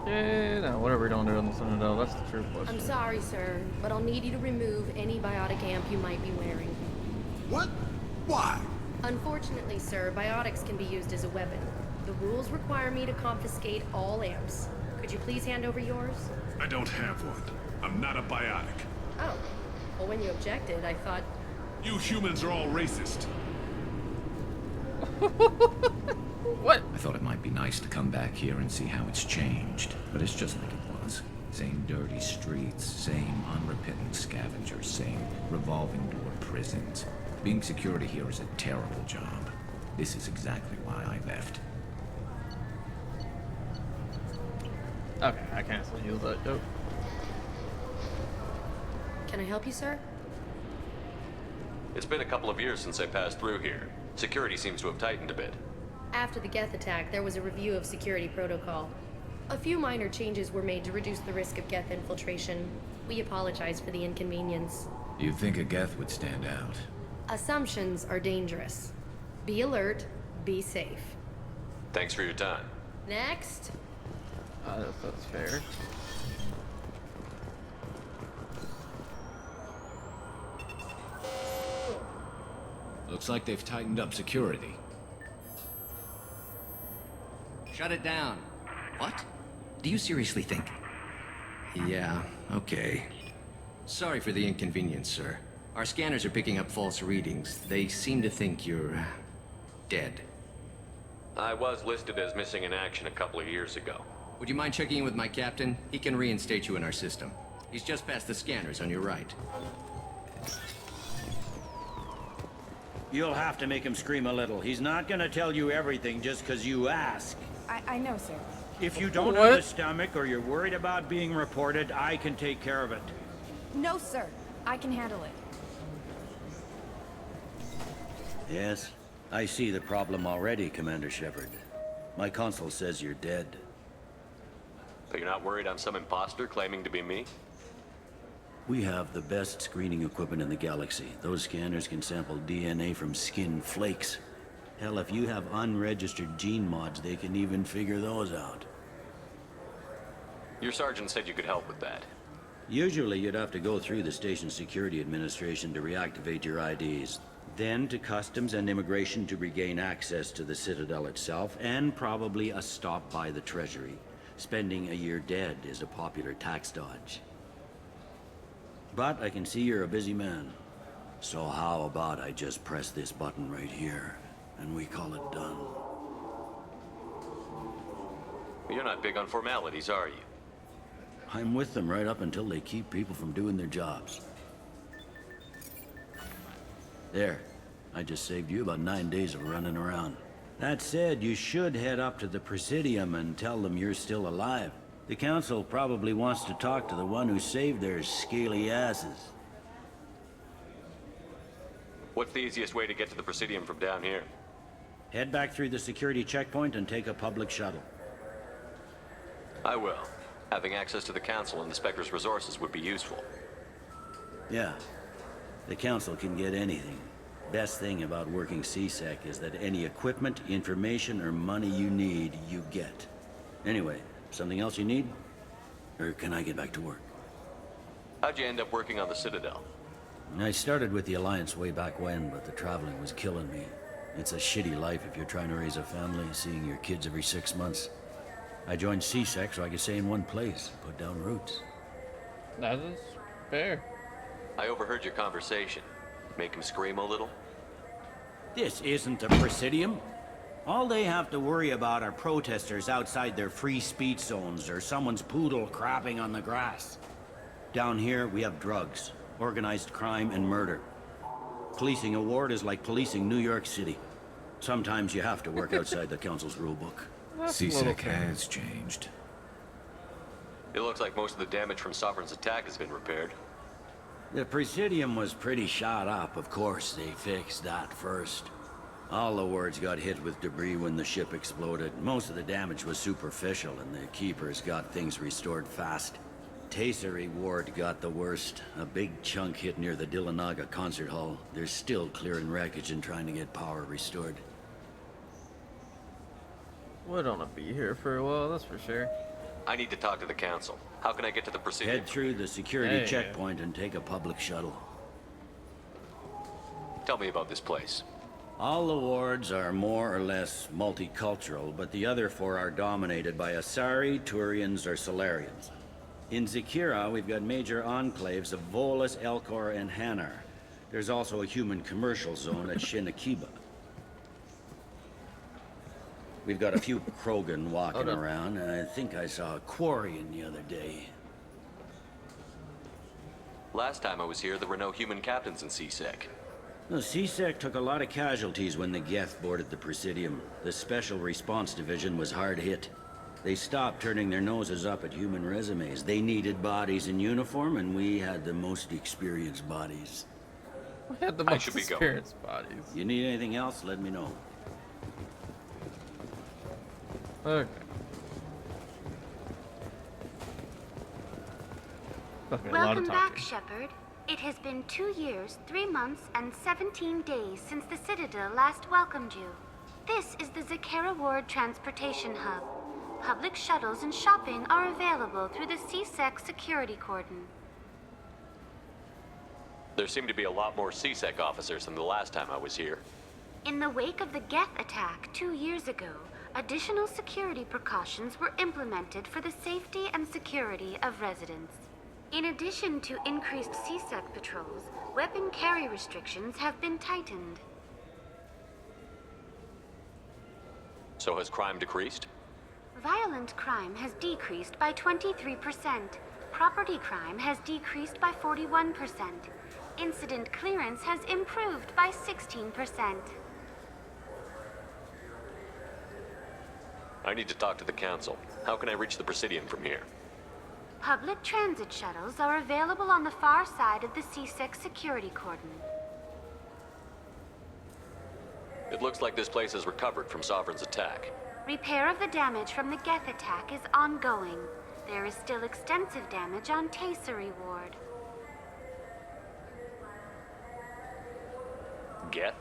Yeah, no, whatever you're doing there on the Citadel, that's the true I'm question. sorry, sir, but I'll need you to remove any biotic amp you might be wearing. What? Why? Unfortunately, sir, biotics can be used as a weapon. The rules require me to confiscate all amps. Could you please hand over yours? I don't have one. I'm not a biotic. Oh. Well, when you objected, I thought... You humans are all racist. What? I thought it might be nice to come back here and see how it's changed, but it's just like it was. Same dirty streets, same unrepentant scavengers, same revolving door prisons. Being security here is a terrible job. This is exactly why I left. Okay, I can't use that joke. Can I help you, sir? It's been a couple of years since I passed through here. Security seems to have tightened a bit. After the Geth attack, there was a review of security protocol. A few minor changes were made to reduce the risk of Geth infiltration. We apologize for the inconvenience. You'd think a Geth would stand out. Assumptions are dangerous. Be alert, be safe. Thanks for your time. Next. That's fair. Looks like they've tightened up security. Shut it down. What? Do you seriously think? Yeah, okay. Sorry for the inconvenience, sir. Our scanners are picking up false readings. They seem to think you're... dead. I was listed as missing in action a couple of years ago. Would you mind checking in with my captain? He can reinstate you in our system. He's just past the scanners on your right. You'll have to make him scream a little. He's not gonna tell you everything just because you ask. I know, sir. If you don't What? have the stomach or you're worried about being reported, I can take care of it. No, sir. I can handle it. Yes, I see the problem already, Commander Shepard. My console says you're dead. But you're not worried I'm some imposter claiming to be me? We have the best screening equipment in the galaxy. Those scanners can sample DNA from skin flakes. Hell, if you have unregistered gene mods, they can even figure those out. Your sergeant said you could help with that. Usually, you'd have to go through the station security administration to reactivate your IDs. Then to customs and immigration to regain access to the Citadel itself, and probably a stop by the Treasury. Spending a year dead is a popular tax dodge. But I can see you're a busy man. So how about I just press this button right here, and we call it done? You're not big on formalities, are you? I'm with them right up until they keep people from doing their jobs. There. I just saved you about 9 days of running around. That said, you should head up to the Presidium and tell them you're still alive. The Council probably wants to talk to the one who saved their scaly asses. What's the easiest way to get to the Presidium from down here? Head back through the security checkpoint and take a public shuttle. I will. Having access to the Council and the Spectre's resources would be useful. Yeah. The Council can get anything. Best thing about working CSEC is that any equipment, information, or money you need, you get. Anyway, something else you need? Or can I get back to work? How'd you end up working on the Citadel? I started with the Alliance way back when, but the traveling was killing me. It's a shitty life if you're trying to raise a family, seeing your kids every 6 months. I joined CSEC so I could stay in one place, put down roots. That is fair. I overheard your conversation. Make him scream a little? This isn't the Presidium. All they have to worry about are protesters outside their free speech zones or someone's poodle crapping on the grass. Down here, we have drugs, organized crime, and murder. Policing a ward is like policing New York City. Sometimes you have to work outside the Council's rulebook. That's a little CSEC fair. has changed. It looks like most of the damage from Sovereign's attack has been repaired. The Presidium was pretty shot up, of course. They fixed that first. All the wards got hit with debris when the ship exploded. Most of the damage was superficial, and the Keepers got things restored fast. Tasery Ward got the worst. A big chunk hit near the Dillanaga concert hall. They're still clearing wreckage and trying to get power restored. We don't want to be here for a while, that's for sure. I need to talk to the council. How can I get to the Presidium? Head through the security There you go. checkpoint and take a public shuttle. Tell me about this place. All the wards are more or less multicultural, but the other four are dominated by Asari, Turians, or Solarians. In Zakira, we've got major enclaves of Volus, Elcor, and Hanar. There's also a human commercial zone at Shinakiba. We've got a few Krogan walking Hold up. around, and I think I saw a Quarian the other day. Last time I was here, there were no human captains in CSEC. The CSEC took a lot of casualties when the Geth boarded the Presidium. The Special Response Division was hard hit. They stopped turning their noses up at human resumes. They needed bodies in uniform, and we had the most experienced bodies. We had the I most should be going. experienced bodies. You need anything else, let me know. Okay. Okay, a lot Welcome of back, talking. Shepard. It has been 2 years, 3 months, and 17 days since the Citadel last welcomed you. This is the Zakera Ward Transportation Hub. Public shuttles and shopping are available through the CSEC security cordon. There seem to be a lot more CSEC officers than the last time I was here. In the wake of the Geth attack 2 years ago, additional security precautions were implemented for the safety and security of residents. In addition to increased CSEC patrols, weapon carry restrictions have been tightened. So has crime decreased? Violent crime has decreased by 23%. Property crime has decreased by 41%. Incident clearance has improved by 16%. I need to talk to the council. How can I reach the Presidium from here? Public transit shuttles are available on the far side of the CSEC security cordon. It looks like this place has recovered from Sovereign's attack. Repair of the damage from the Geth attack is ongoing. There is still extensive damage on Tayseri Ward. Geth?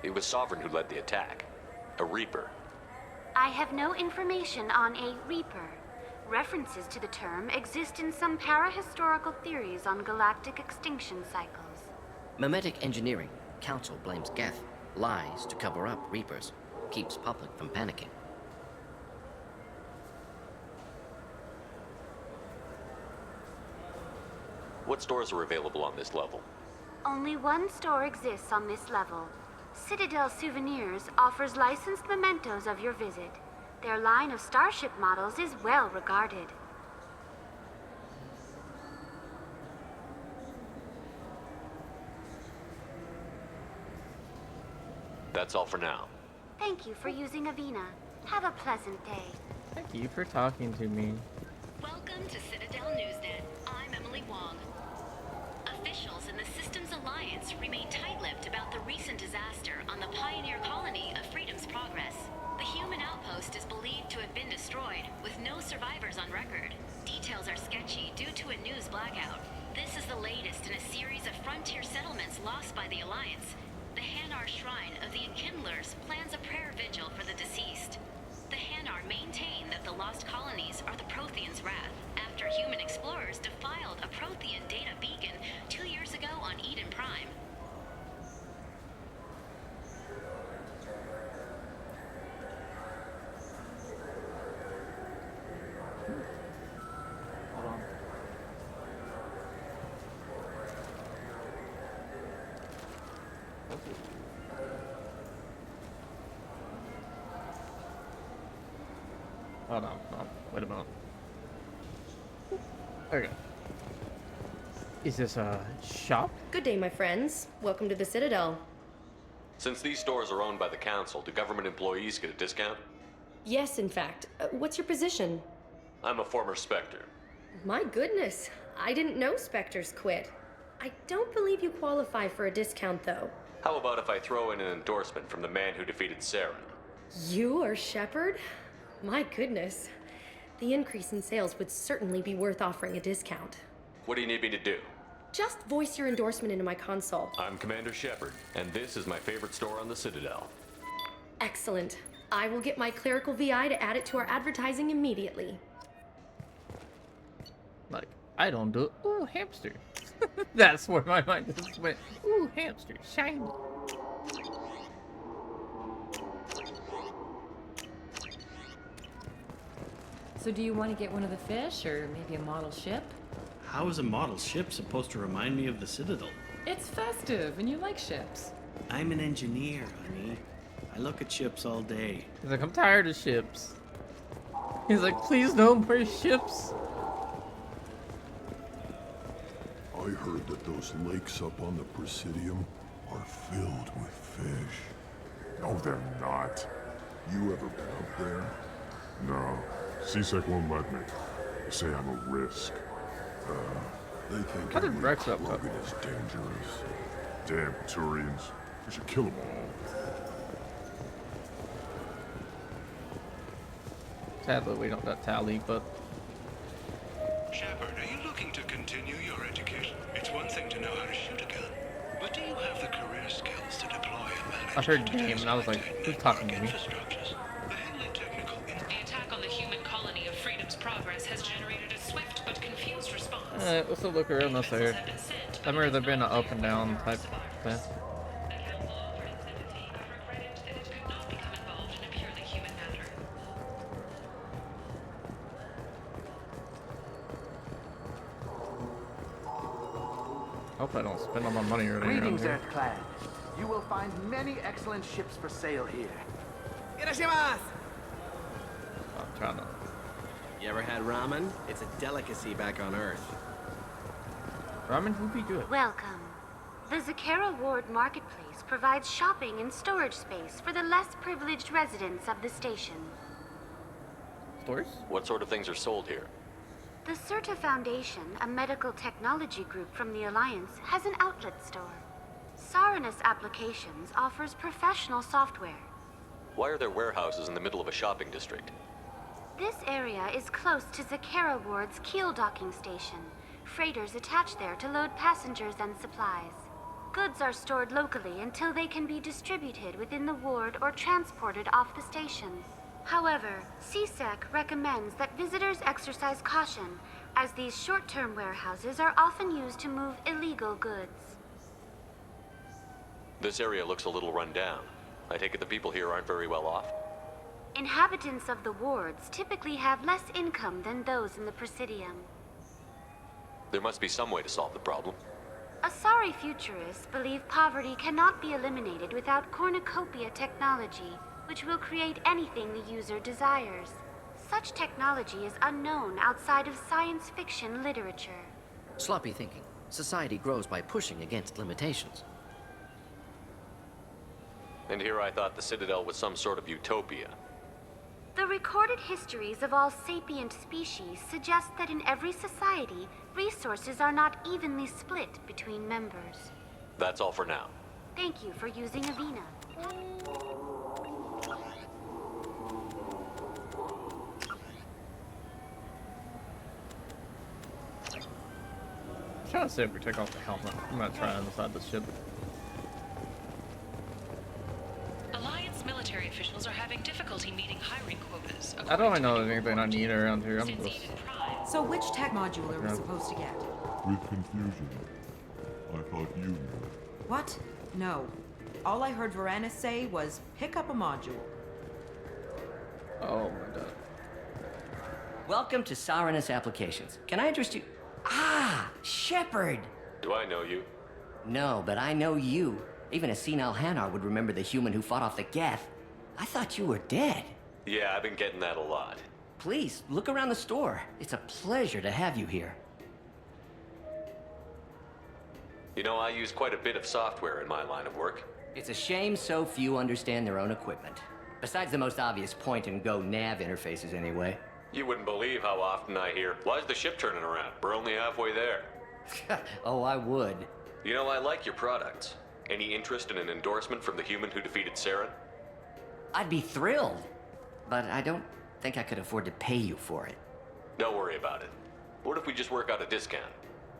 It was Sovereign who led the attack. A Reaper. I have no information on a Reaper. References to the term exist in some parahistorical theories on galactic extinction cycles. Memetic engineering. Council blames Geth. Lies to cover up Reapers. Keeps public from panicking. What stores are available on this level? Only one store exists on this level. Citadel Souvenirs offers licensed mementos of your visit. Their line of starship models is well regarded. That's all for now. Thank you for using Avina. Have a pleasant day. Thank you for talking to me. Welcome to Citadel Newsnet. I'm Emily Wong. Officials in the Systems Alliance remain tight-lipped about the recent disaster on the pioneer colony of Freedom's Progress. The human outpost is believed to have been destroyed, with no survivors on record. Details are sketchy due to a news blackout. This is the latest in a series of frontier settlements lost by the Alliance. The Hanar Shrine of the Enkindlers plans a prayer vigil for the deceased. The Hanar maintain that the lost colonies are the Protheans' wrath, after human explorers defiled a Prothean data beacon 2 years ago on Eden Prime. Hold on. Hold on. Oh, wait a minute. Okay. Is this a shop? Good day, my friends. Welcome to the Citadel. Since these stores are owned by the council, do government employees get a discount? Yes, in fact. What's your position? I'm a former Spectre. My goodness. I didn't know Spectres quit. I don't believe you qualify for a discount, though. How about if I throw in an endorsement from the man who defeated Sarah? You are Shepard? My goodness. The increase in sales would certainly be worth offering a discount. What do you need me to do? Just voice your endorsement into my console. I'm Commander Shepard, and this is my favorite store on the Citadel. Excellent. I will get my clerical VI to add it to our advertising immediately. I don't do it. Ooh, hamster. That's where my mind just went. Ooh, hamster, shiny. So do you want to get one of the fish, or maybe a model ship? How is a model ship supposed to remind me of the Citadel? It's festive, and you like ships. I'm an engineer, honey. I look at ships all day. He's like, I'm tired of ships. He's like, please no more ships. I heard that those lakes up on the Presidium are filled with fish. No, they're not. You ever been up there? No. CSEC won't let me. They say I'm a risk. They think How did every Rex up? Krogan is dangerous. Damn Turians. We should kill them all. Sadly, we don't got Tally, but Shepard, are you looking to continue your education? It's one thing to know how to shoot a gun, but do you have the career skills to deploy and manage I heard game and I was like, who's talking to me? The attack on the human colony of Freedom's Progress has generated a swift but confused response. Let's look around this area. I remember there been an up and down type thing. Hope I don't spend all my money or anything. Greetings, Earthclad. You will find many excellent ships for sale here. I'm trying to. You ever had ramen? It's a delicacy back on Earth. Ramen, who be good? Welcome. The Zakera Ward Marketplace provides shopping and storage space for the less privileged residents of the station. Stores? What sort of things are sold here? The Certa Foundation, a medical technology group from the Alliance, has an outlet store. Saranus Applications offers professional software. Why are there warehouses in the middle of a shopping district? This area is close to Zakera Ward's Keel docking station. Freighters attach there to load passengers and supplies. Goods are stored locally until they can be distributed within the ward or transported off the station. However, CSEC recommends that visitors exercise caution, as these short-term warehouses are often used to move illegal goods. This area looks a little run down. I take it the people here aren't very well off? Inhabitants of the wards typically have less income than those in the Presidium. There must be some way to solve the problem. Asari futurists believe poverty cannot be eliminated without cornucopia technology, which will create anything the user desires. Such technology is unknown outside of science fiction literature. Sloppy thinking. Society grows by pushing against limitations. And here I thought the Citadel was some sort of utopia. The recorded histories of all sapient species suggest that in every society, resources are not evenly split between members. That's all for now. Thank you for using Avina. I'm trying to see if we take off the helmet. I'm gonna try inside the ship. Alliance military officials are having difficulty meeting hiring quotas. I don't know anything I need around here. I'm just. So which tech module are we Yeah. supposed to get? With confusion. I thought you knew. What? No. All I heard Varanus say was, pick up a module. Oh my god. Welcome to Saranus Applications. Can I interest you? Ah, Shepard! Do I know you? No, but I know you. Even a senile Hanar would remember the human who fought off the Geth. I thought you were dead. Yeah, I've been getting that a lot. Please, look around the store. It's a pleasure to have you here. You know, I use quite a bit of software in my line of work. It's a shame so few understand their own equipment. Besides the most obvious point-and-go nav interfaces, anyway. You wouldn't believe how often I hear, "Why's the ship turning around? We're only halfway there." Oh, I would. You know, I like your products. Any interest in an endorsement from the human who defeated Saren? I'd be thrilled. But I don't think I could afford to pay you for it. Don't worry about it. What if we just work out a discount?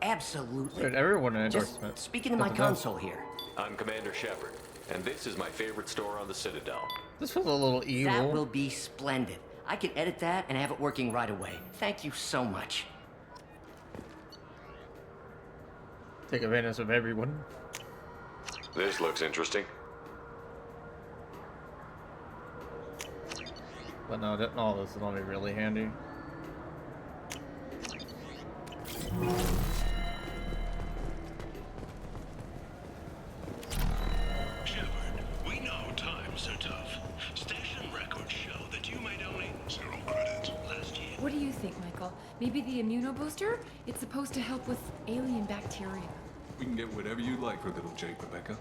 Absolutely. Dude, everyone an Just endorsement. speaking to my What the hell? console here. I'm Commander Shepard, and this is my favorite store on the Citadel. This was a little evil. That will be splendid. I can edit that and have it working right away. Thank you so much. Take advantage of everyone. This looks interesting. But no, all this is only really handy. Shepard, we know times are tough. Station records show that you made only 0 credits last year. What do you think, Michael? Maybe the immunobooster? It's supposed to help with alien bacteria. We can get whatever you like for little Jake, Rebecca.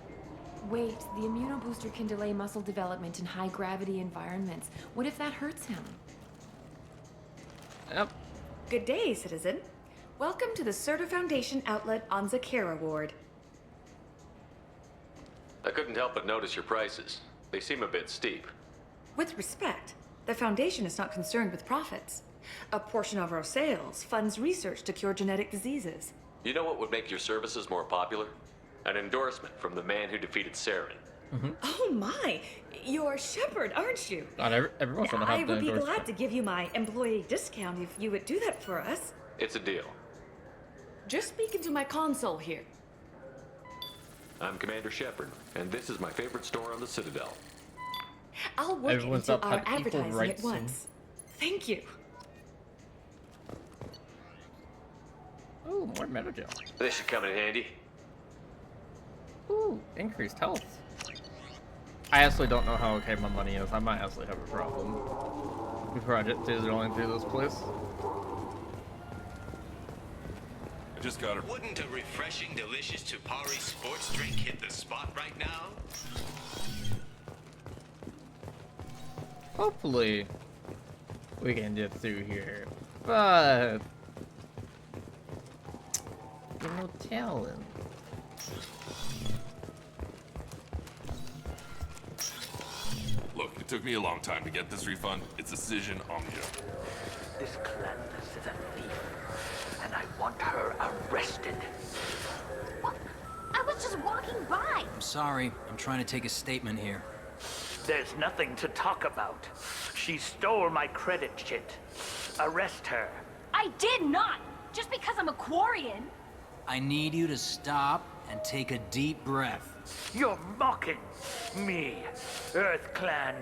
Wait, the immunobooster can delay muscle development in high-gravity environments. What if that hurts him? Yep. Good day, citizen. Welcome to the Certa Foundation outlet on Zakera Ward. I couldn't help but notice your prices. They seem a bit steep. With respect, the Foundation is not concerned with profits. A portion of our sales funds research to cure genetic diseases. You know what would make your services more popular? An endorsement from the man who defeated Saren. Oh my! You're Shepard, aren't you? Not everyone's gonna have I would be endorsement. glad to give you my employee discount if you would do that for us. It's a deal. Just speak into my console here. I'm Commander Shepard, and this is my favorite store on the Citadel. I'll work Everyone's into up our at equal advertising at rights once. Thank you. Ooh, more metagel. This should come in handy. Ooh, increased health. I actually don't know how okay my money is. I might actually have a problem before I get rolling through this place. I just got her. Wouldn't a refreshing, delicious Tupari sports drink hit the spot right now? Hopefully, we can get through here, but no telling. Look, it took me a long time to get this refund. It's decision on you. This Clandus is a thief, and I want her arrested. I was just walking by. I'm sorry. I'm trying to take a statement here. There's nothing to talk about. She stole my credit chit. Arrest her. I did not! Just because I'm a Quarian. I need you to stop and take a deep breath. You're mocking me, Earth Clan.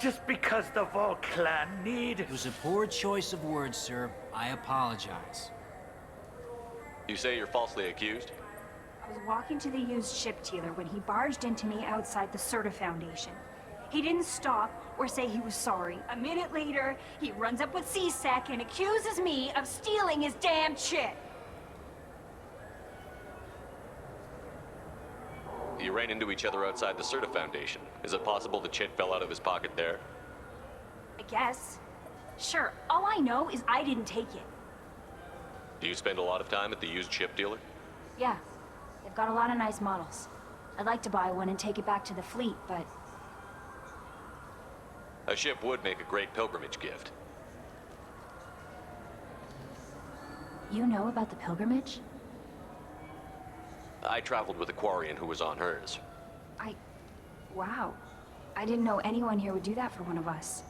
Just because the Vol Clan need... It was a poor choice of words, sir. I apologize. You say you're falsely accused? I was walking to the used ship dealer when he barged into me outside the Certa Foundation. He didn't stop or say he was sorry. A minute later, he runs up with C-Sec and accuses me of stealing his damn chit. You ran into each other outside the Certa Foundation. Is it possible the chit fell out of his pocket there? I guess. Sure, all I know is I didn't take it. Do you spend a lot of time at the used ship dealer? Yeah, they've got a lot of nice models. I'd like to buy one and take it back to the fleet, but A ship would make a great pilgrimage gift. you know about the pilgrimage? I traveled with a Quarian who was on hers. Wow. I didn't know anyone here would do that for one of us.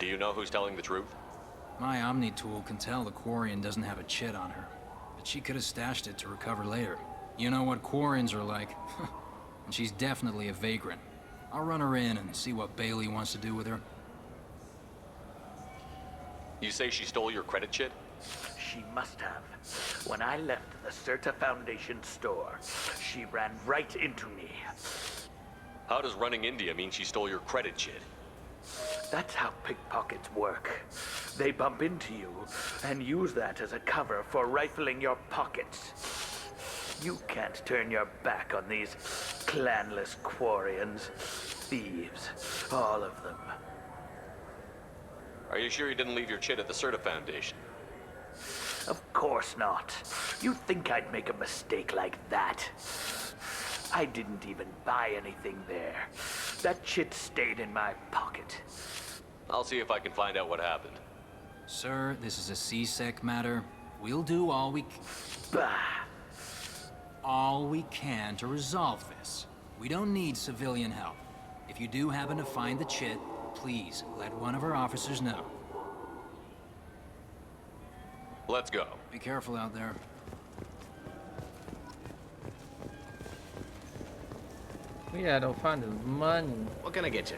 Do you know who's telling the truth? My Omni tool can tell the Quarian doesn't have a chit on her, but she could have stashed it to recover later. You know what Quarians are like. And she's definitely a vagrant. I'll run her in and see what Bailey wants to do with her. You say she stole your credit chit? She must have. When I left the Certa Foundation store, she ran right into me. How does running India mean she stole your credit chit? That's how pickpockets work. They bump into you and use that as a cover for rifling your pockets. You can't turn your back on these clanless Quarians. Thieves, all of them. Are you sure you didn't leave your chit at the Certa Foundation? Of course not. You think I'd make a mistake like that? I didn't even buy anything there. That chit stayed in my pocket. I'll see if I can find out what happened. Sir, this is a C-Sec matter. We'll do all we can to resolve this. We don't need civilian help. If you do happen to find the chit, please let one of our officers know. Let's go. Be careful out there. We gotta find his money. What can I get you?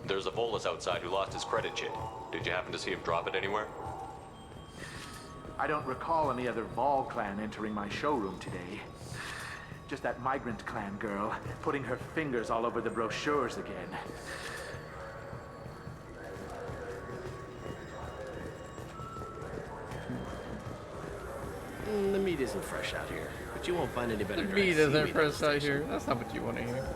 There's a Volus outside who lost his credit chit. Did you happen to see him drop it anywhere? I don't recall any other Vol clan entering my showroom today. Just that migrant clan girl putting her fingers all over the brochures again. The meat isn't fresh out here, but you won't find any better. The dried meat isn't seaweed fresh on out the here. station. That's not what you want to hear.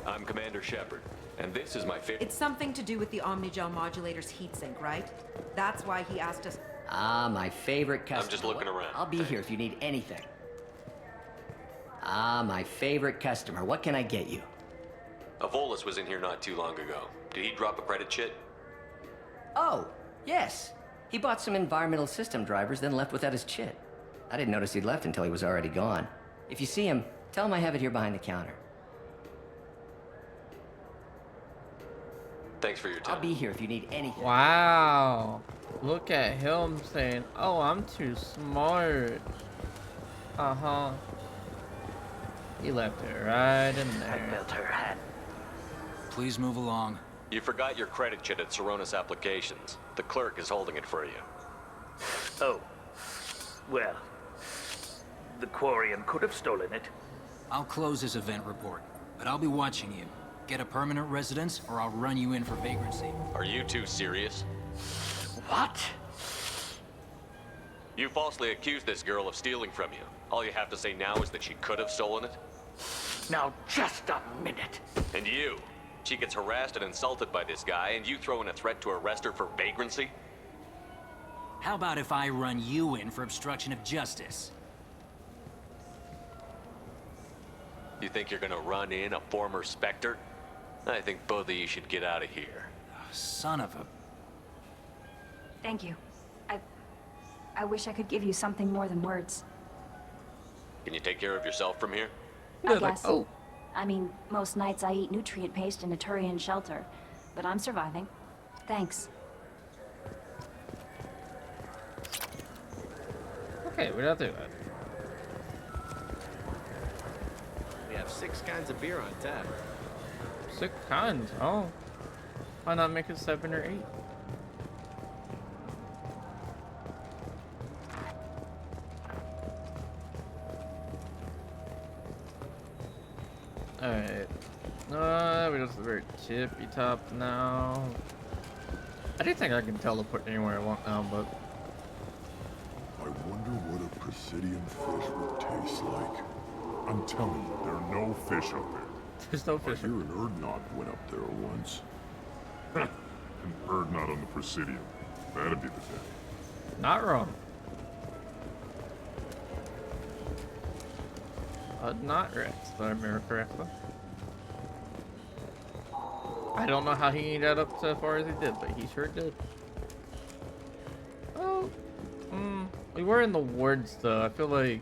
I'm Commander Shepard, and this is my favorite. It's something to do with the Omnigel modulator's heatsink, right? That's why he asked us. Ah, my favorite customer. I'm just looking around. I'll be here if you need anything. Ah, my favorite customer. What can I get you? A Volus was in here not too long ago. Did he drop a credit chit? Oh, yes. He bought some environmental system drivers, then left without his chit. I didn't notice he'd left until he was already gone. If you see him, tell him I have it here behind the counter. Thanks for your time. I'll be here if you need anything. Wow. Look at him saying, oh, I'm too smart. Uh-huh. He left it right in there. Melt her hat. Please move along. You forgot your credit chit at Saronis Applications. The clerk is holding it for you. Oh. Well. The Quarian could have stolen it. I'll close this event report, but I'll be watching you. Get a permanent residence, or I'll run you in for vagrancy. Are you two serious? What? You falsely accused this girl of stealing from you. All you have to say now is that she could have stolen it? Now, just a minute. And you? She gets harassed and insulted by this guy, and you throw in a threat to arrest her for vagrancy? How about if I run you in for obstruction of justice? You think you're gonna run in a former Spectre? I think both of you should get out of here. Son of a... Thank you. I wish I could give you something more than words. Can you take care of yourself from here? I guess. Oh. I mean, most nights I eat nutrient paste in a Turian shelter, but I'm surviving. Thanks. Okay, we don't do that. We have 6 kinds of beer on tap. 6 kinds? Oh. Why not make it 7 or 8? Alright. We're just a very tippy top now. I do think I can teleport anywhere I want now, but... I wonder what a Presidium fish would taste like. I'm telling you, there are no fish up there. There's no fish. I hear an Urdnot went up there once. An Urdnot on the Presidium. That'd be the day. Not wrong. Not Rex, if I remember correctly. I don't know how he got up so far as he did, but he sure did. Oh, we were in the wards though. I feel like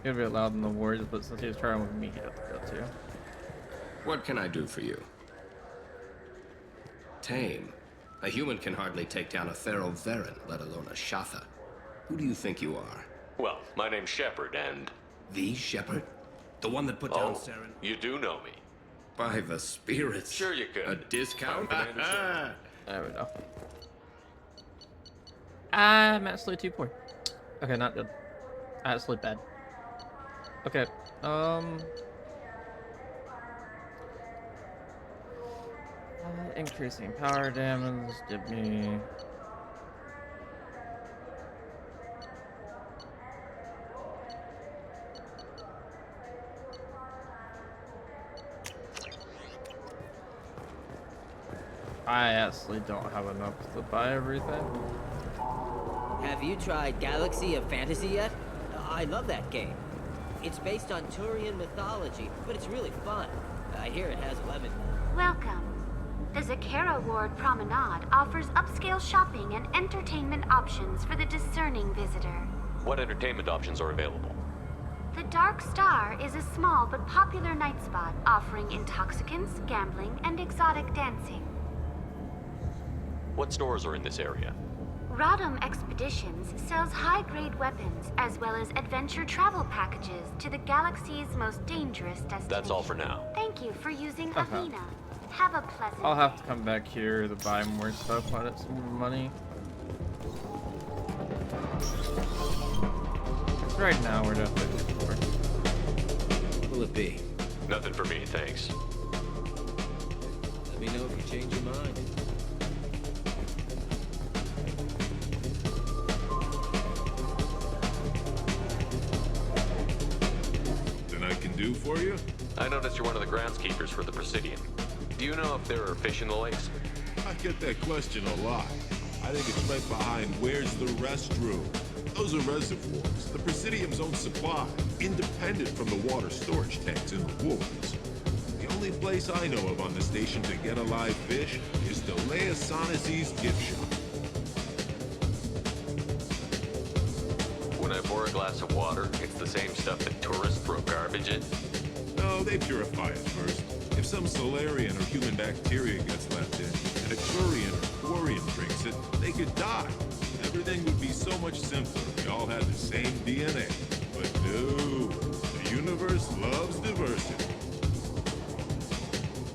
it would be allowed in the wards, but since he was trying with me, he had to go too. What can I do for you? Tame. A human can hardly take down a Thero Varen, let alone a Shatha. Who do you think you are? Well, my name's Shepard, and... The Shepard? The one that put down Saren? You do know me. By the spirits. Sure you could. A discount? Commander There we go. I'm actually too poor. Okay, not good. Actually bad. Okay, increasing power damage, give me... I actually don't have enough to buy everything. Have you tried Galaxy of Fantasy yet? I love that game. It's based on Turian mythology, but it's really fun. I hear it has 11. Welcome. The Zakera Ward Promenade offers upscale shopping and entertainment options for the discerning visitor. What entertainment options are available? The Dark Star is a small but popular night spot offering intoxicants, gambling, and exotic dancing. What stores are in this area? Rodham Expeditions sells high-grade weapons as well as adventure travel packages to the galaxy's most dangerous destination. That's all for now. Thank you for using Avina. Have a pleasant I'll have to come back here to buy more stuff when it's some more money. Right now, we're definitely looking for. What will it be? Nothing for me, thanks. Let me know if you change your mind. Then I can do for you? I noticed you're one of the groundskeepers for the Presidium. Do you know if there are fish in the lakes? I get that question a lot. I think it's right behind where's the restroom. Those are reservoirs, the Presidium's own supply, independent from the water storage tanks in the woods. The only place I know of on the station to get a live fish is Delea Sonasy's gift shop. When I pour a glass of water, it's the same stuff that tourists throw garbage in? No, they purify it first. If some Solarian or human bacteria gets left in, and a Turian or Quarian drinks it, they could die. Everything would be so much simpler if we all had the same DNA. But no, the universe loves diversity.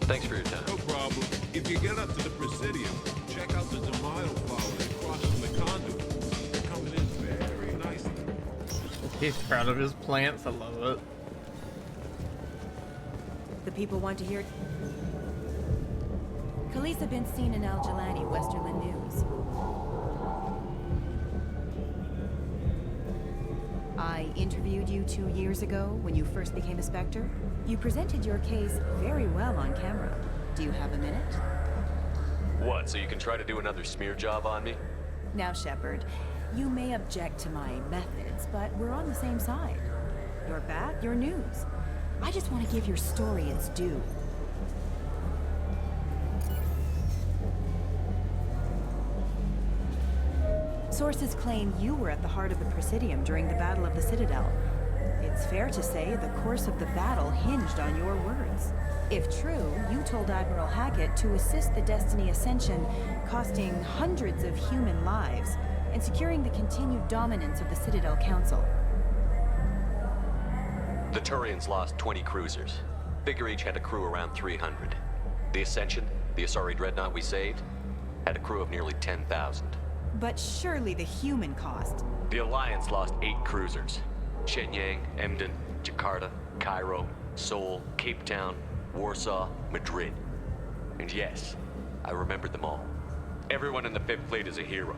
Thanks for your time. No problem. If you get up to the Presidium, check out the Demaio flowers across from the conduit. They're coming in very nicely. He's proud of his plants, I love it. The people want to hear. Khaleesa been seen in Al Jelani, Westerland News. I interviewed you 2 years ago when you first became a Spectre. You presented your case very well on camera. Do you have a minute? What, so you can try to do another smear job on me? Now, Shepard, you may object to my methods, but we're on the same side. You're back, your news. I just want to give your story its due. Sources claim you were at the heart of the Presidium during the Battle of the Citadel. It's fair to say the course of the battle hinged on your words. If true, you told Admiral Hackett to assist the Destiny Ascension, costing hundreds of human lives, and securing the continued dominance of the Citadel Council. The Turians lost 20 cruisers. Figure each had a crew around 300. The Ascension, the Asari dreadnought we saved, had a crew of nearly 10,000. But surely the human cost. The Alliance lost 8 cruisers. Shenyang, Emden, Jakarta, Cairo, Seoul, Cape Town, Warsaw, Madrid. And yes, I remembered them all. Everyone in the Fifth Fleet is a hero.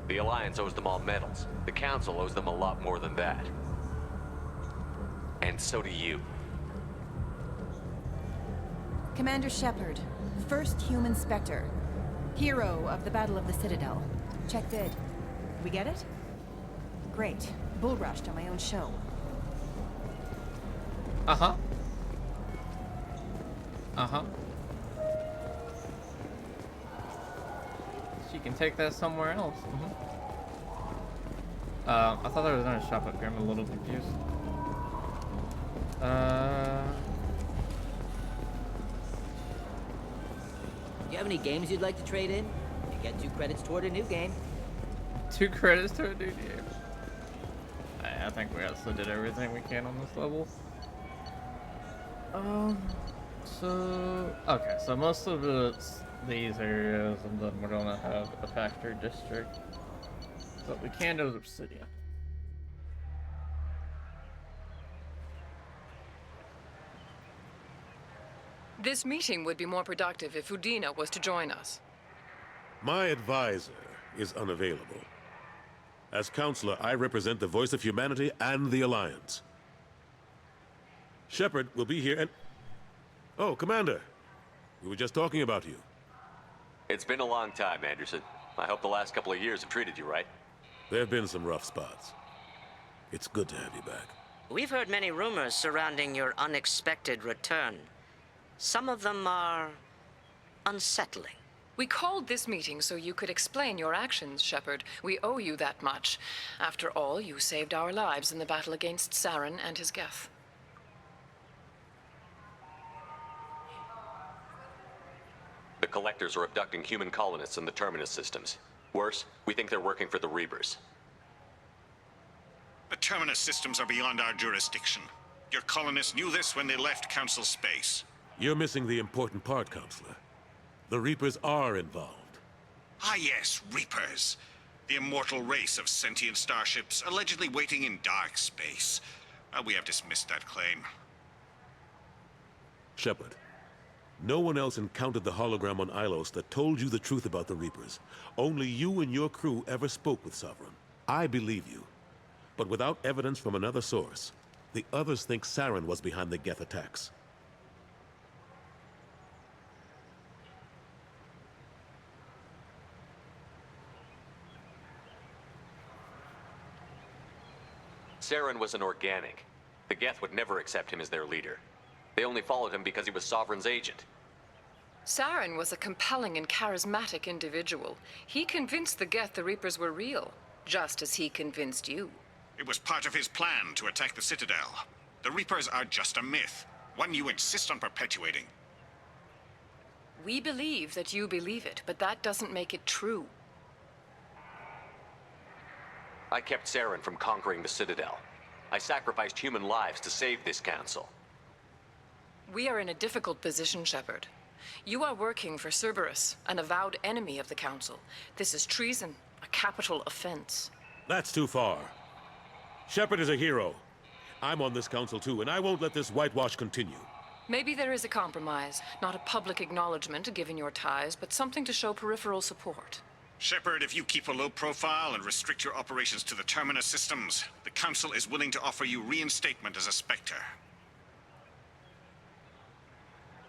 The Alliance owes them all medals. The Council owes them a lot more than that. And so do you. Commander Shepard, first human Spectre. Hero of the Battle of the Citadel. Check bid. We get it? Great. Bull rushed on my own show. Uh-huh. Uh-huh. She can take that somewhere else. I thought there was another shop up here. I'm a little confused. You have any games you'd like to trade in? You get 2 credits toward a new game. 2 credits to a new game. I think we also did everything we can on this level. Okay, so most of these areas, and then we're gonna have a factory district. But we can do the Obsidian. This meeting would be more productive if Udina was to join us. My advisor is unavailable. As counselor, I represent the voice of humanity and the Alliance. Shepard will be here and... Oh, Commander. We were just talking about you. It's been a long time, Anderson. I hope the last couple of years have treated you right. There have been some rough spots. It's good to have you back. We've heard many rumors surrounding your unexpected return. Some of them are unsettling. We called this meeting so you could explain your actions, Shepard. We owe you that much. After all, you saved our lives in the battle against Saren and his Geth. The Collectors are abducting human colonists in the Terminus systems. Worse, we think they're working for the Reapers. The Terminus systems are beyond our jurisdiction. Your colonists knew this when they left Council space. You're missing the important part, Counselor. The Reapers are involved. Ah yes, Reapers. The immortal race of sentient starships allegedly waiting in dark space. We have dismissed that claim. Shepard, no one else encountered the hologram on Ilos that told you the truth about the Reapers. Only you and your crew ever spoke with Sovereign. I believe you. But without evidence from another source, the others think Saren was behind the Geth attacks. Saren was an organic. The Geth would never accept him as their leader. They only followed him because he was Sovereign's agent. Saren was a compelling and charismatic individual. He convinced the Geth the Reapers were real, just as he convinced you. It was part of his plan to attack the Citadel. The Reapers are just a myth, one you insist on perpetuating. We believe that you believe it, but that doesn't make it true. I kept Saren from conquering the Citadel. I sacrificed human lives to save this council. We are in a difficult position, Shepard. You are working for Cerberus, an avowed enemy of the Council. This is treason, a capital offense. That's too far. Shepard is a hero. I'm on this council too, and I won't let this whitewash continue. Maybe there is a compromise, not a public acknowledgement given your ties, but something to show peripheral support. Shepard, if you keep a low profile and restrict your operations to the Terminus systems, the Council is willing to offer you reinstatement as a Spectre.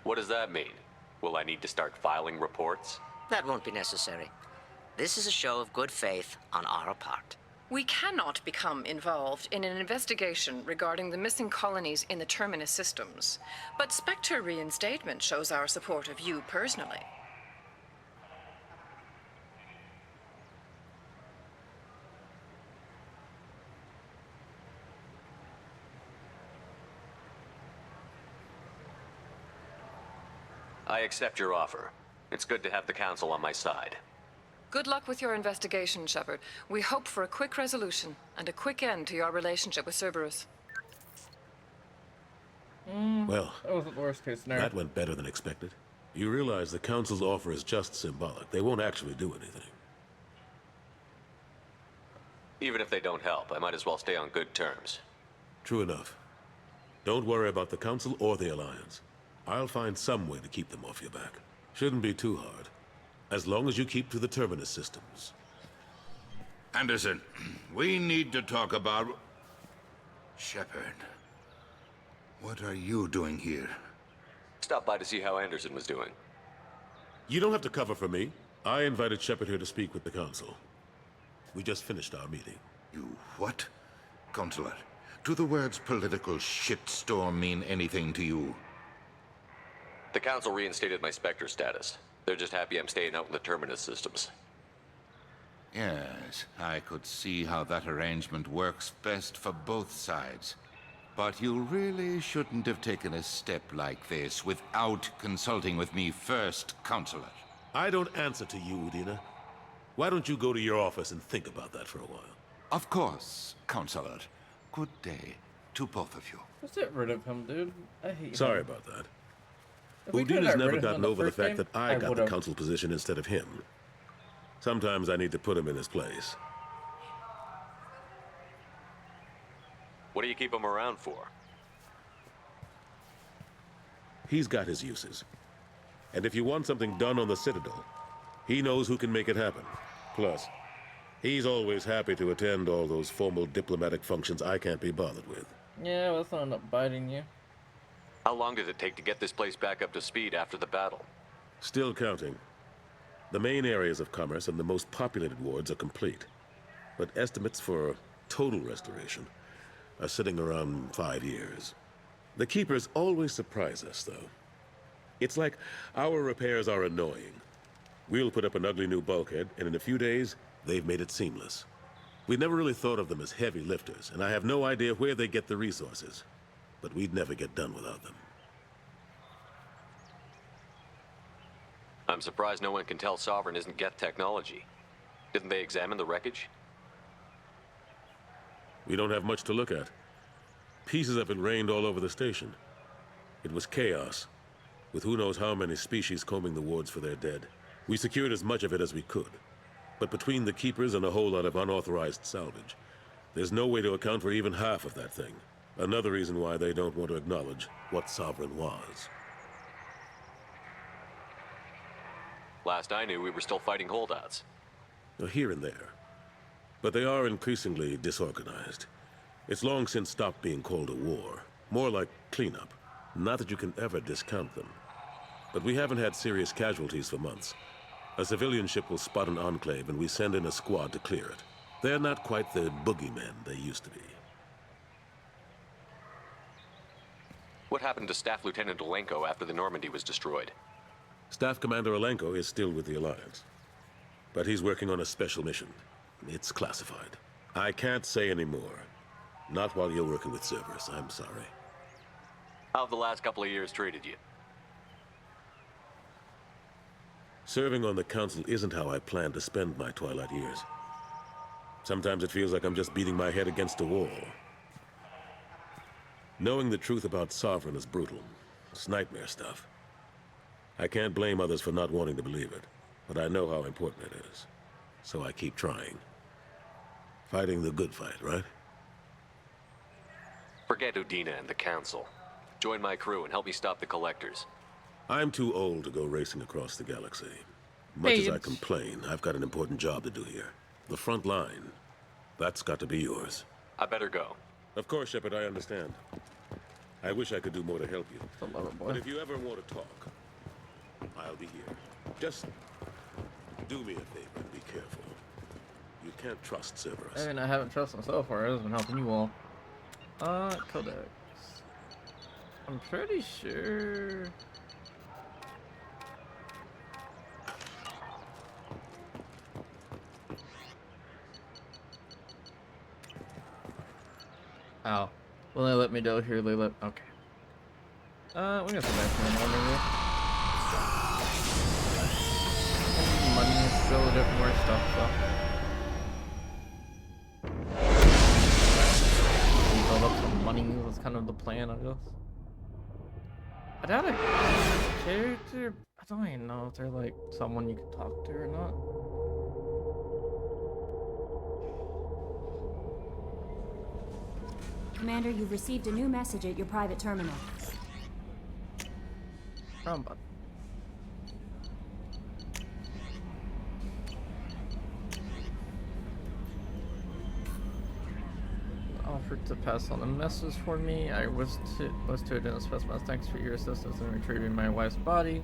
What does that mean? Will I need to start filing reports? That won't be necessary. This is a show of good faith on our part. We cannot become involved in an investigation regarding the missing colonies in the Terminus systems, but Spectre reinstatement shows our support of you personally. I accept your offer. It's good to have the Council on my side. Good luck with your investigation, Shepard. We hope for a quick resolution and a quick end to your relationship with Cerberus. Well, that wasn't the worst case scenario. That went better than expected. You realize the Council's offer is just symbolic. They won't actually do anything. Even if they don't help, I might as well stay on good terms. True enough. Don't worry about the Council or the Alliance. I'll find some way to keep them off your back. Shouldn't be too hard. As long as you keep to the Terminus systems. Anderson, we need to talk about... Shepard. What are you doing here? Stop by to see how Anderson was doing. You don't have to cover for me. I invited Shepard here to speak with the Council. We just finished our meeting. You what? Counselor, do the words political shitstorm mean anything to you? The Council reinstated my Spectre status. They're just happy I'm staying out in the Terminus systems. Yes, I could see how that arrangement works best for both sides. But you really shouldn't have taken a step like this without consulting with me first, Counselor. I don't answer to you, Udina. Why don't you go to your office and think about that for a while? Of course, Counselor. Good day to both of you. Just get rid of him, dude. I hate him. Sorry about that. If we could've Udina's got never rid of him gotten in the over the first fact game, that I got the would've. Council position instead of him. Sometimes I need to put him in his place. What do you keep him around for? He's got his uses. And if you want something done on the Citadel, he knows who can make it happen. Plus, he's always happy to attend all those formal diplomatic functions I can't be bothered with. Yeah, well, that's not end up biting you. How long did it take to get this place back up to speed after the battle? Still counting. The main areas of commerce and the most populated wards are complete. But estimates for total restoration are sitting around 5 years. The Keepers always surprise us, though. It's like our repairs are annoying, We'll put up an ugly new bulkhead, and in a few days, they've made it seamless. We never really thought of them as heavy lifters, and I have no idea where they get the resources. But we'd never get done without them. I'm surprised no one can tell Sovereign isn't Geth technology. Didn't they examine the wreckage? We don't have much to look at. Pieces of it rained all over the station. It was chaos, with who knows how many species combing the wards for their dead. We secured as much of it as we could. But between the Keepers and a whole lot of unauthorized salvage, there's no way to account for even half of that thing. Another reason why they don't want to acknowledge what Sovereign was. Last I knew, we were still fighting holdouts. Here and there. But they are increasingly disorganized. It's long since stopped being called a war. More like cleanup. Not that you can ever discount them. But we haven't had serious casualties for months. A civilian ship will spot an enclave and we send in a squad to clear it. They're not quite the boogeymen they used to be. What happened to Staff Lieutenant Olenko after the Normandy was destroyed? Staff Commander Olenko is still with the Alliance. But he's working on a special mission. It's classified. I can't say any more. Not while you're working with Cerberus, I'm sorry. How have the last couple of years treated you? Serving on the Council isn't how I plan to spend my twilight years. Sometimes it feels like I'm just beating my head against a wall. Knowing the truth about Sovereign is brutal. It's nightmare stuff. I can't blame others for not wanting to believe it, but I know how important it is. So I keep trying. Fighting the good fight, right? Forget Udina and the Council. Join my crew and help me stop the Collectors. I'm too old to go racing across the galaxy. Much as I complain, I've got an important job to do here. The front line. That's got to be yours. I better go. Of course, Shepard, I understand. I wish I could do more to help you. But if you ever want to talk, I'll be here. Just do me a favor and be careful. You can't trust Cerberus. I mean, I haven't trusted him so far. I've been helping you all. Codex. I'm pretty sure. Ow. Will they let me go here? They let. Okay. We got some back here. Money, still get more stuff, so. Build up some money. That's kind of the plan, I guess. I doubt a character. I don't even know if they're like someone you can talk to or not. Commander, you've received a new message at your private terminal. Wrong button. Offered to pass on a message for me. I was to identify specimens. Thanks for your assistance in retrieving my wife's body.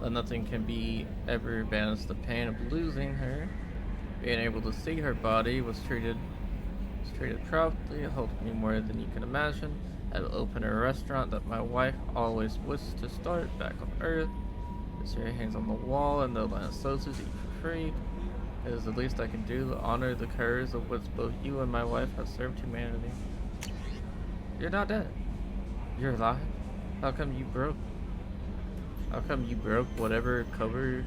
But nothing can be ever banish the pain of losing her. Being able to see her body was treated proudly. It helped me more than you can imagine. I will open a restaurant that my wife always wished to start back on Earth. This here hangs on the wall and the Atlantic soldiers eat for free. It is the least I can do to honor the courage of which both you and my wife have served humanity. You're not dead. You're alive. How come you broke? How come you broke whatever cover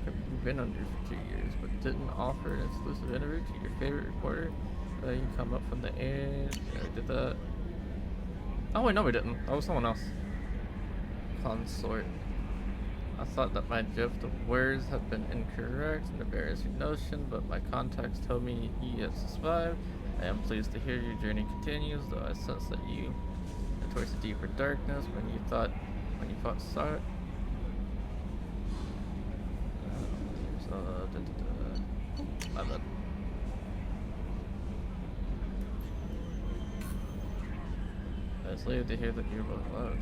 you've been under for 2 years, but didn't offer an exclusive interview to your favorite reporter? You come up from the air. I did that. Oh wait, no we didn't. That was someone else. Consort. I thought that my drift of words had been incorrect and embarrassing notion, but my contacts told me he has survived. I am pleased to hear your journey continues, though I sense that you went towards a deeper darkness when you fought Sark. My bad. It's later to hear that you're both loved.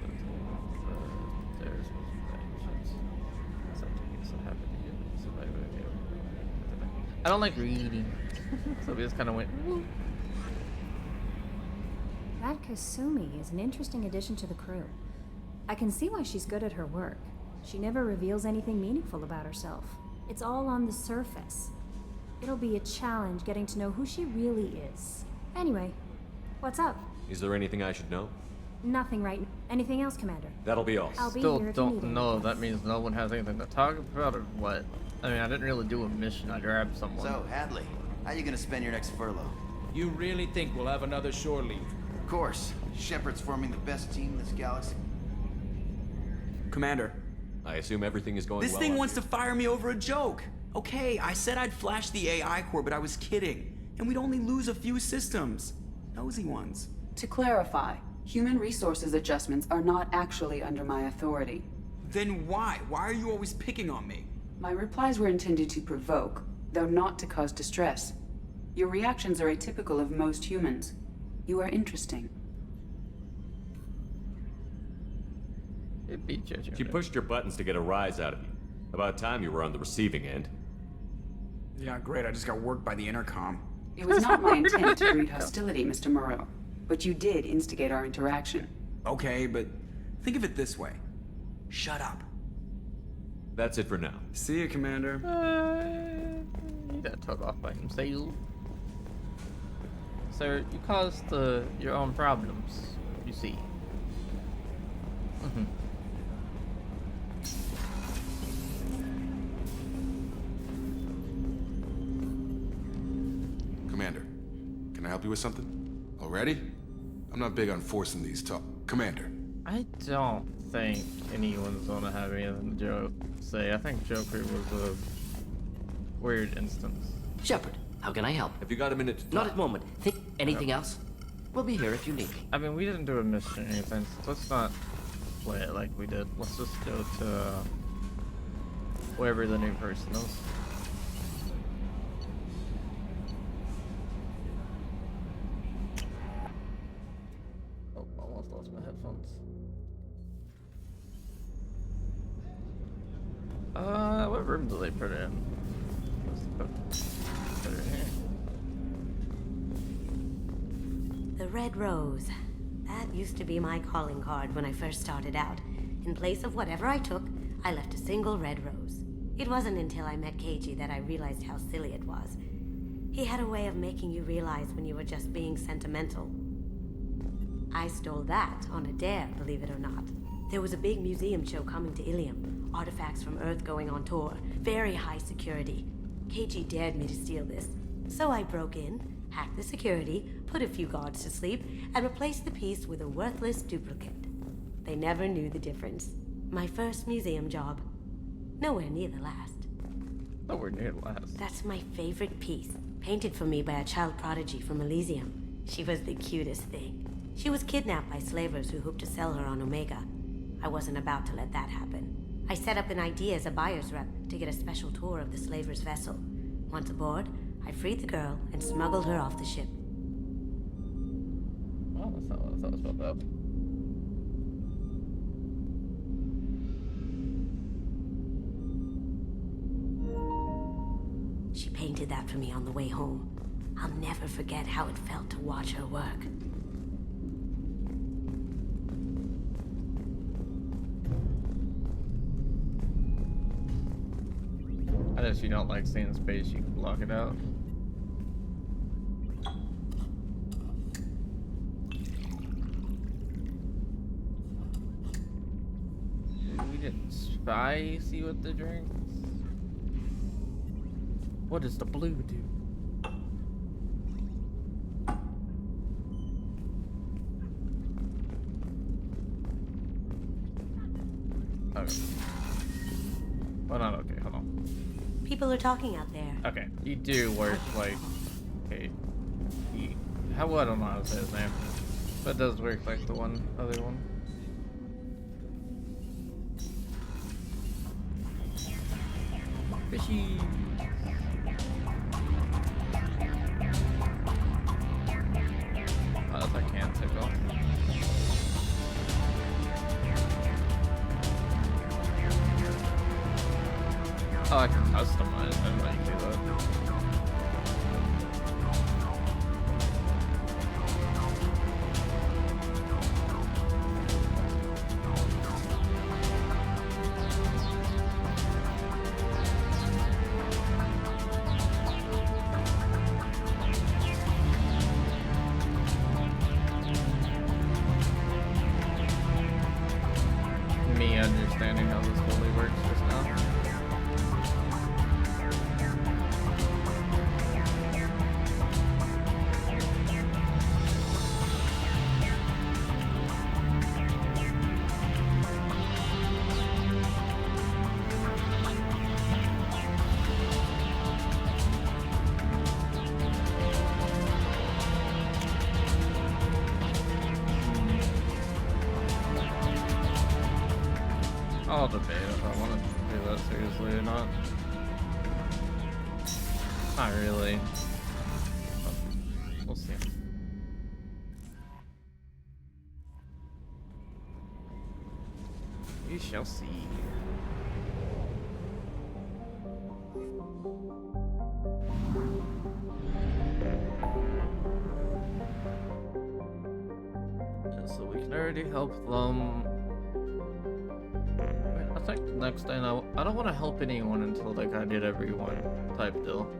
There's something that happened to you. Somebody would be I don't like reading. So we just kind of went. Woo. That Kasumi is an interesting addition to the crew. I can see why she's good at her work. She never reveals anything meaningful about herself. It's all on the surface. It'll be a challenge getting to know who she really is. Anyway, what's up? Is there anything I should know? Nothing right now. Anything else, Commander? That'll be all. I'll be Still here if you need don't know if that means no one has anything to talk about or what. I mean, I didn't really do a mission. I grabbed someone. So, Hadley, how you gonna spend your next furlough? You really think we'll have another shore leave? Of course. Shepard's forming the best team in this galaxy. Commander. I assume everything is going This well. thing wants to fire me over a joke. Okay, I said I'd flash the AI core, but I was kidding. And we'd only lose a few systems. Nosy ones. To clarify, human resources adjustments are not actually under my authority. Then why? Why are you always picking on me? My replies were intended to provoke, though not to cause distress. Your reactions are atypical of most humans. You are interesting. She pushed your buttons to get a rise out of you. About time you were on the receiving end. Yeah, great. I just got worked by the intercom. It was not my intent to breed hostility, Mr. Moreau, but you did instigate our interaction. Okay, but think of it this way. Shut up. That's it for now. See you, Commander. He got told off by himself. Sir, you caused your own problems, you see. Commander, can I help you with something? Already? I'm not big on forcing these talk. Commander. I don't think anyone's gonna have anything to say. I think Joker was a weird instance. Shepard, how can I help? Have you got a minute to talk? Not at the moment. Think anything else? We'll be here if you need me. I mean, we didn't do a mission or anything, so let's not play it like we did. Let's just go to wherever the new person is. Oh, I almost lost my headphones. What room do they put it in? Put it in here. The Red Rose. That used to be my calling card when I first started out. In place of whatever I took, I left a single red rose. It wasn't until I met Keiji that I realized how silly it was. He had a way of making you realize when you were just being sentimental. I stole that on a dare, believe it or not. There was a big museum show coming to Ilium. Artifacts from Earth going on tour. Very high security. Keiji dared me to steal this. So I broke in, hacked the security, put a few guards to sleep, and replaced the piece with a worthless duplicate. They never knew the difference. My first museum job. Nowhere near the last. Nowhere near the last. That's my favorite piece. Painted for me by a child prodigy from Elysium. She was the cutest thing. She was kidnapped by slavers who hoped to sell her on Omega. I wasn't about to let that happen. I set up an ID as a buyer's rep to get a special tour of the slaver's vessel. Once aboard, I freed the girl and smuggled her off the ship. Oh, that's not what I thought was about that. She painted that for me on the way home. I'll never forget how it felt to watch her work. I guess you don't like seeing space, you can block it out. We didn't spicy with the drinks. What does the blue do? Okay. Well, not okay, hold on. People are talking out there. Okay, you do work like, okay, I don't know how to say his name, but it does work like the other one. Fishy. Oh, that's a can tickle. Oh, I can customize. I didn't know you could do that. understanding how this fully works just now. I'll debate if I want to do that seriously or not. Not really. But we'll see. We shall see. Yeah, so we can already help them. I think the next thing I don't want to help anyone until like I did everyone type deal.